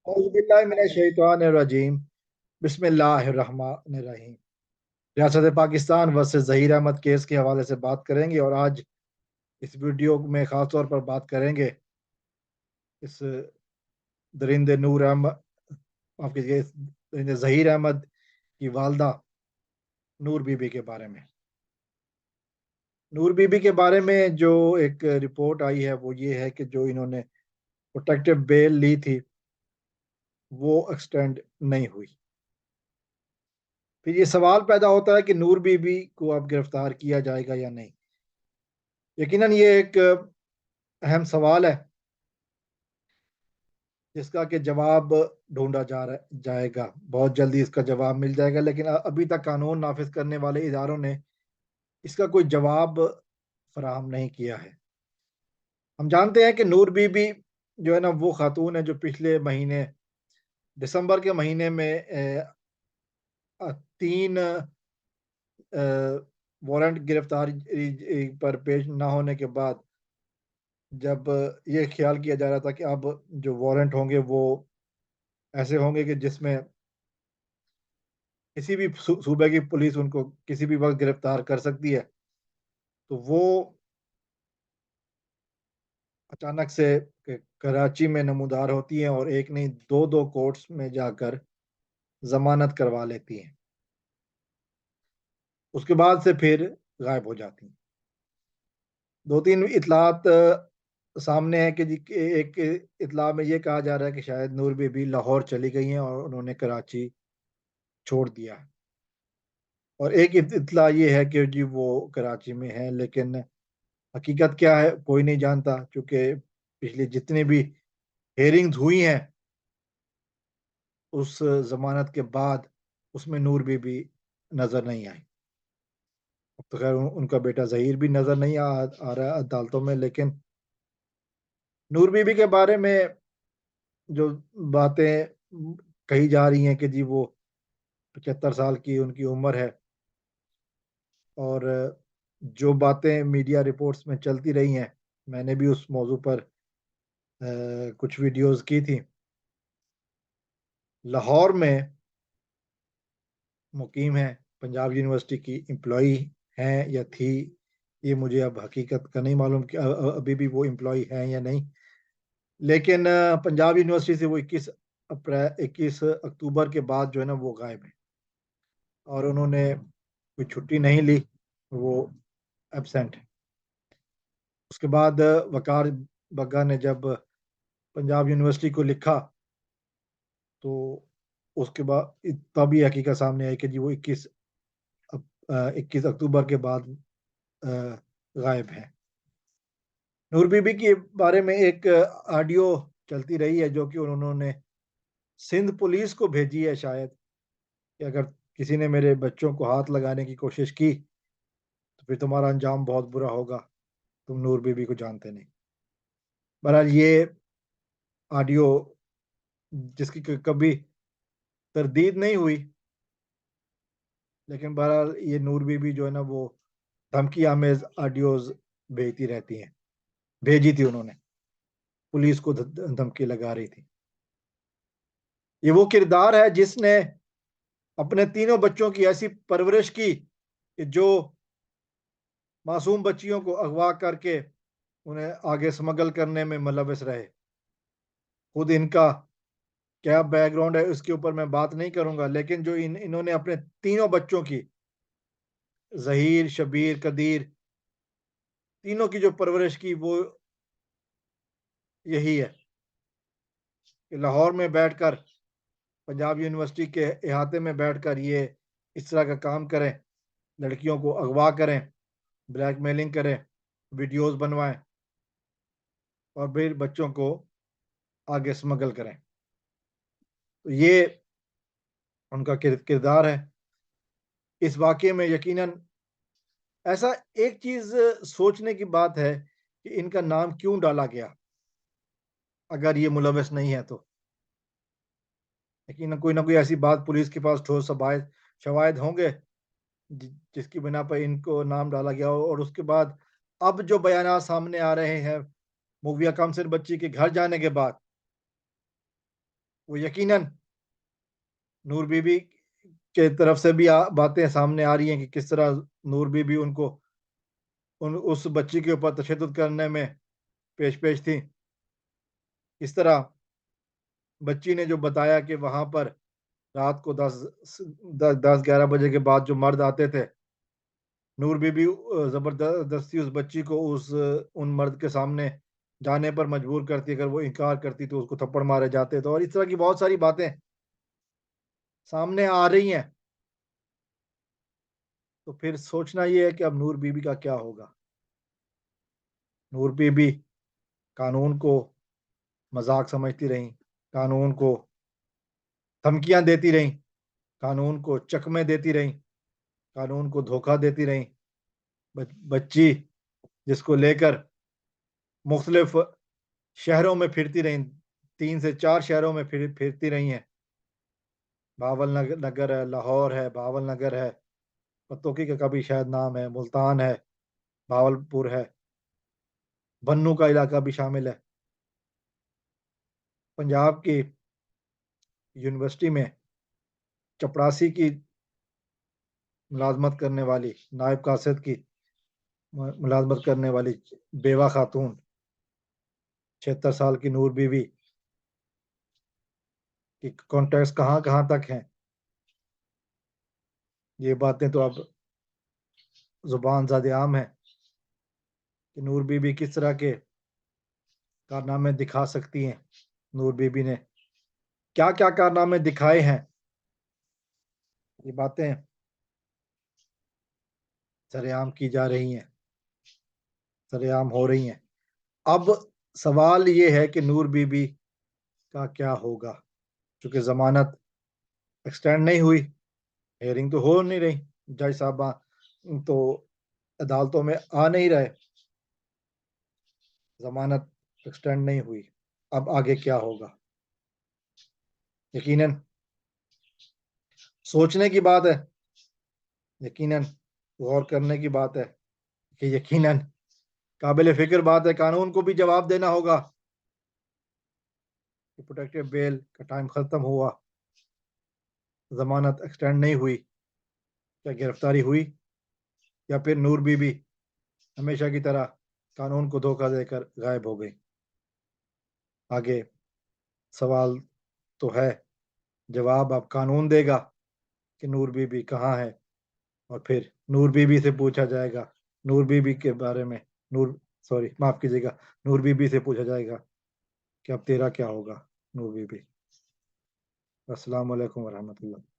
औज़ु बिल्लाहि मिनश शैतानिर रजीम। बिस्मिल्लाहिर्रहमानिर्रहीम। रियासत पाकिस्तान वर्सेस ज़हीर अहमद केस के हवाले से बात करेंगे और आज इस वीडियो में ख़ास तौर पर बात करेंगे इस दरिंदे नूर अहमद माफ़ कीजिए इस दरिंदे ज़हीर अहमद की वालदा नूर बीबी के बारे में। नूर बीबी के बारे में जो एक रिपोर्ट आई है वो ये है कि जो इन्होंने प्रोटेक्टिव बेल ली थी वो एक्सटेंड नहीं हुई। फिर ये सवाल पैदा होता है कि नूर बीबी को अब गिरफ्तार किया जाएगा या नहीं। यकीनन ये एक अहम सवाल है जिसका कि जवाब ढूंढा जाएगा, बहुत जल्दी इसका जवाब मिल जाएगा, लेकिन अभी तक कानून नाफिज करने वाले इदारों ने इसका कोई जवाब फराहम नहीं किया है। हम जानते हैं कि नूर बीबी जो है ना वो खातून है जो पिछले महीने दिसंबर के महीने में तीन वारंट गिरफ्तारी पर पेश ना होने के बाद जब ये ख्याल किया जा रहा था कि अब जो वारंट होंगे वो ऐसे होंगे कि जिसमें किसी भी सूबे की पुलिस उनको किसी भी वक्त गिरफ्तार कर सकती है, तो वो अचानक से कराची में नमूदार होती हैं और एक नहीं दो दो कोर्ट्स में जाकर जमानत करवा लेती हैं। उसके बाद से फिर गायब हो जाती हैं। दो तीन इतलात सामने है कि एक इतला में ये कहा जा रहा है कि शायद नूर बीबी लाहौर चली गई हैं और उन्होंने कराची छोड़ दिया है, और एक इतला ये है कि जी वो कराची में है, लेकिन हकीकत क्या है कोई नहीं जानता, क्योंकि पिछली जितनी भी हेयरिंग्स हुई हैं उस जमानत के बाद उसमें नूर बीबी नजर नहीं आई। अब तो खैर उनका बेटा जहीर भी नजर नहीं आ रहा है अदालतों में, लेकिन नूर बीबी के बारे में जो बातें कही जा रही हैं कि जी वो 75 साल की उनकी उम्र है, और जो बातें मीडिया रिपोर्ट्स में चलती रही हैं, मैंने भी उस मौजू पर कुछ वीडियोस की थी। लाहौर में मुकीम है, पंजाब यूनिवर्सिटी की एम्प्लॉई हैं या थी, ये मुझे अब हकीकत का नहीं मालूम कि अभी भी वो एम्प्लॉई हैं या नहीं, लेकिन पंजाब यूनिवर्सिटी से वो 21 अक्टूबर के बाद जो है ना वो गायब है, और उन्होंने कोई छुट्टी नहीं ली, वो एबसेंट है। उसके बाद वकार बग्गा ने जब पंजाब यूनिवर्सिटी को लिखा तो उसके बाद तब ये हकीकत सामने आई कि जी वो 21 अक्टूबर के बाद अ, गायब है। नूर बीबी के बारे में एक ऑडियो चलती रही है जो कि उन्होंने सिंध पुलिस को भेजी है, शायद कि अगर किसी ने मेरे बच्चों को हाथ लगाने की कोशिश की तो फिर तुम्हारा अंजाम बहुत बुरा होगा, तुम नूर बीबी को जानते नहीं। बहरहाल ये ऑडियो जिसकी कभी तरदीद नहीं हुई, लेकिन बहरहाल ये नूर बीबी जो है ना वो धमकी आमेज ऑडियोज भेजती रहती हैं, भेजी थी उन्होंने, पुलिस को धमकी लगा रही थी। ये वो किरदार है जिसने अपने तीनों बच्चों की ऐसी परवरिश की कि जो मासूम बच्चियों को अगवा करके उन्हें आगे स्मगल करने में मुलविस रहे। खुद इनका क्या बैकग्राउंड है उसके ऊपर मैं बात नहीं करूंगा, लेकिन जो इन्होंने अपने तीनों बच्चों की, जहीर, शबीर, कदीर, तीनों की जो परवरिश की वो यही है कि लाहौर में बैठकर, पंजाब यूनिवर्सिटी के अहाते में बैठकर ये इस तरह का काम करें, लड़कियों को अगवा करें, ब्लैकमेलिंग करें, वीडियोस बनवाएं और फिर बच्चों को आगे स्मगल करें। तो ये उनका किरदार है। इस वाकये में यकीनन ऐसा एक चीज सोचने की बात है कि इनका नाम क्यों डाला गया, अगर ये मुलविस नहीं है तो यकीनन कोई ना कोई ऐसी बात पुलिस के पास ठोस शवायद होंगे जिसकी बिना पर इनको नाम डाला गया हो। और उसके बाद अब जो बयान सामने आ रहे हैं मुगिया कामसिन बच्ची के घर जाने के बाद, وہ یقیناً نور بی بی کے طرف سے بھی باتیں سامنے آ رہی ہیں کہ کس طرح نور بی بی ان کو اس بچی کے اوپر تشدد کرنے میں پیش تھی. اس طرح بچی نے جو بتایا کہ وہاں پر رات کو 10-11 بجے کے بعد جو مرد آتے تھے، نور بی بی زبردستی اس بچی کو ان مرد کے سامنے جانے پر مجبور کرتی. اگر وہ انکار کرتی تو اس کو تھپڑ مارے جاتے. تو اور اس طرح کی بہت ساری باتیں سامنے آ رہی ہیں. تو پھر سوچنا یہ ہے کہ اب نور بی بی کا کیا ہوگا. نور بی بی قانون کو مذاق سمجھتی رہیں، قانون کو دھمکیاں دیتی رہیں، قانون کو چکمے دیتی رہیں، قانون کو دھوکہ دیتی رہیں. بچی جس کو لے کر مختلف شہروں میں پھرتی رہیں، 3 سے 4 شہروں میں پھرتی رہی ہیں. بھاول نگر ہے، لاہور ہے، بھاول نگر ہے، پتوکی کا بھی شاید نام ہے، ملتان ہے، بھاول پور ہے، بنو کا علاقہ بھی شامل ہے. پنجاب کی یونیورسٹی میں چپڑاسی کی ملازمت کرنے والی، نائب قاصد کی ملازمت کرنے والی بیوہ خاتون 76 سال کی نور بی بی کی کانٹیکٹس کہاں کہاں تک ہیں. یہ باتیں تو اب زبان زد عام ہے کہ نور بی بی کس طرح کے کارنامے دکھا سکتی ہیں. نور بی بی نے کیا کیا کارنامے دکھائے ہیں، یہ باتیں سرعام کی جا رہی ہیں، سرعام ہو رہی ہیں. اب سوال یہ ہے کہ نور بی بی کا کیا ہوگا، چونکہ ضمانت ایکسٹینڈ نہیں ہوئی، ہیئرنگ تو ہو نہیں رہی، جج صاحبہ تو عدالتوں میں آ نہیں رہے، ضمانت ایکسٹینڈ نہیں ہوئی. اب آگے کیا ہوگا؟ یقیناً سوچنے کی بات ہے، یقیناً غور کرنے کی بات ہے، کہ یقیناً قابل فکر بات ہے. قانون کو بھی جواب دینا ہوگا کہ پروٹیکٹیو بیل کا ٹائم ختم ہوا، ضمانت ایکسٹینڈ نہیں ہوئی، کیا گرفتاری ہوئی یا پھر نور بی بی ہمیشہ کی طرح قانون کو دھوکہ دے کر غائب ہو گئی. آگے سوال تو ہے، جواب اب قانون دے گا کہ نور بی بی کہاں ہے، اور پھر نور بی بی سے پوچھا جائے گا، نور بی بی کے بارے میں معاف کیجیے گا، نور بی بی سے پوچھا جائے گا کہ اب تیرا کیا ہوگا نور بی بی. السلام علیکم ورحمۃ اللہ.